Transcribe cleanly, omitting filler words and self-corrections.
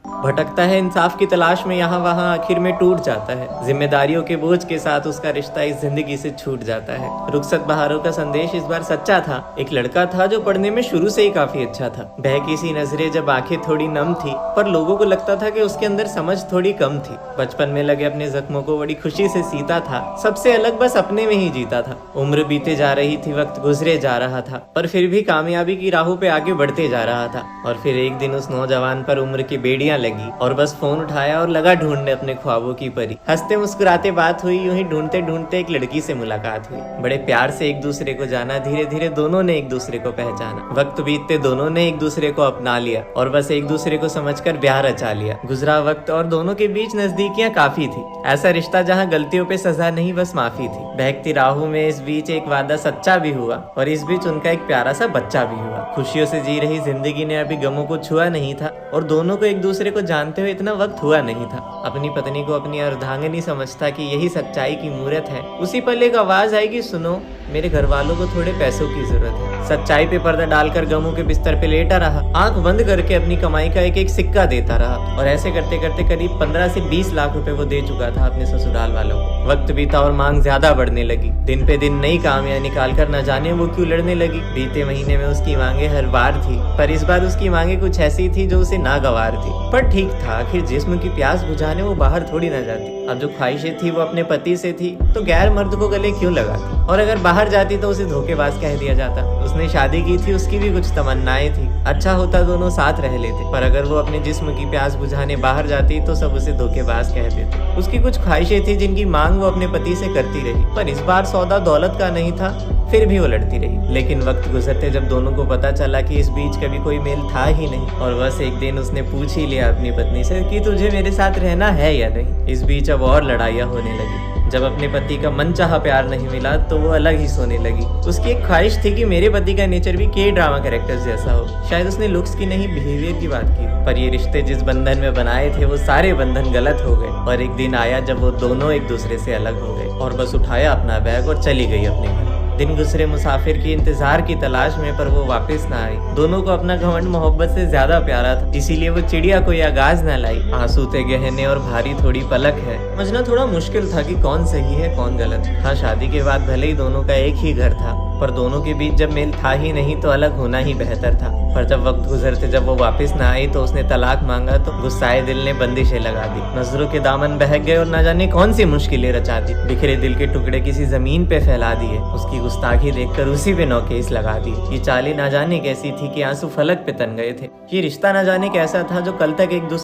भटकता है इंसाफ की तलाश में यहाँ वहाँ, आखिर में टूट जाता है। जिम्मेदारियों के बोझ के साथ उसका रिश्ता इस जिंदगी से छूट जाता है। रुखसत बहारों का संदेश इस बार सच्चा था। एक लड़का था जो पढ़ने में शुरू से ही काफी अच्छा था। बहकी सी नजरें, जब आंखें थोड़ी नम थी, पर लोगों को लगता था कि उसके अंदर समझ थोड़ी कम थी। बचपन में लगे अपने जख्मों को बड़ी खुशी से सीता था, सबसे अलग बस अपने में ही जीता था। उम्र बीते जा रही थी, वक्त गुजरे जा रहा था, पर फिर भी कामयाबी की राहों पे आगे बढ़ते जा रहा था। और फिर एक दिन उस नौजवान पर उम्र की बेड़ियां लगी और बस फोन उठाया और लगा ढूंढने अपने ख्वाबों की परी। हंसते मुस्कुराते बात हुई, यूं ही ढूंढते ढूंढते एक लड़की से मुलाकात हुई। बड़े प्यार से एक दूसरे को जाना, धीरे धीरे दोनों ने एक दूसरे को पहचाना। वक्त बीतते दोनों ने एक दूसरे को अपना लिया और बस एक दूसरे को समझकर ब्याह रचा लिया। गुजरा वक्त और दोनों के बीच नजदीकियां काफी थी। ऐसा रिश्ता जहाँ गलतियों पे सजा नहीं, बस माफी थी। बहकती राहों में इस बीच एक वादा सच्चा भी हुआ और इस बीच उनका एक प्यारा सा बच्चा भी हुआ। खुशियों से जी रही जिंदगी ने अभी गमों को छुआ नहीं था और दोनों को एक दूसरे को जानते हुए इतना वक्त हुआ नहीं था। अपनी पत्नी को अपनी अर्धांगिनी समझता कि यही सच्चाई की मूर्त है। उसी पल एक आवाज आएगी, सुनो मेरे घर वालों को थोड़े पैसों की जरूरत है। सच्चाई पे पर्दा डालकर गमों के बिस्तर पे लेटा रहा, आंख बंद करके अपनी कमाई का एक एक सिक्का देता रहा और ऐसे करते करते करीब 15 से 20 लाख रुपए वो दे चुका था अपने ससुराल वालों को। वक्त बीता और मांग ज्यादा बढ़ने लगी। दिन पे दिन नई कामियां निकाल कर न जाने वो क्यों लड़ने लगी। बीते महीने में उसकी मांगे हर बार थी, पर इस बार उसकी मांगे कुछ ऐसी थी जो उसे नागवार थी। पर ठीक था, आखिर जिस्म की प्यास बुझाने वो बाहर थोड़ी न जाती। अब जो ख्वाहिशें थी वो अपने पति से थी, तो गैर मर्द को गले क्यों लगाती। और अगर बाहर जाती तो उसे धोखेबाज कह दिया जाता। उसने शादी की थी, उसकी भी कुछ तमन्नाएं थी। अच्छा होता दोनों साथ रह लेते, पर अगर वो अपने जिस्म की प्यास बुझाने बाहर जाती तो सब उसे धोखेबाज कह देते। उसकी कुछ ख्वाहिशें थी जिनकी मांग वो अपने पति से करती रही, पर इस बार सौदा दौलत का नहीं था, फिर भी वो लड़ती रही। लेकिन वक्त गुजरते जब दोनों को पता चला कि इस बीच कभी कोई मेल था ही नहीं और बस एक दिन उसने पूछ ही लिया अपनी पत्नी से कि तुझे मेरे साथ रहना है या नहीं। इस बीच अब और लड़ाइयाँ होने लगी। जब अपने पति का मनचाहा प्यार नहीं मिला तो वो अलग ही सोने लगी। उसकी एक ख्वाहिश थी कि मेरे पति का नेचर भी के ड्रामा कैरेक्टर्स जैसा हो। शायद उसने लुक्स की नहीं, बिहेवियर की बात की। पर ये रिश्ते जिस बंधन में बनाए थे वो सारे बंधन गलत हो गए। और एक दिन आया जब वो दोनों एक दूसरे से अलग हो गए और बस उठाया अपना बैग और चली गई अपने घर। दिन गुजरे मुसाफिर की इंतजार की तलाश में, पर वो वापस ना आई। दोनों को अपना घमंड मोहब्बत से ज्यादा प्यारा था, इसीलिए वो चिड़िया कोई आगाज न लाई। आंसू थे गहने और भारी थोड़ी पलक है। समझना थोड़ा मुश्किल था कि कौन सही है कौन गलत। हाँ, शादी के बाद भले ही दोनों का एक ही घर था, पर दोनों के बीच जब मेल था ही नहीं तो अलग होना ही बेहतर था। पर जब वक्त गुजरते जब वो वापस ना आई तो उसने तलाक मांगा तो गुस्साए दिल ने बंदिशें लगा दी। नजरों के दामन बहक गए और न जाने कौन सी मुश्किलें रचा दी। बिखरे दिल के टुकड़े किसी जमीन पे फैला दिए। उसकी गुस्ताखी देखकर उसी पे नौकेस लगा दी। ये चालें ना जाने कैसी थी कि आंसू फलक पे तन गए थे। ये रिश्ता ना जाने कैसा था जो कल तक एक दूसरे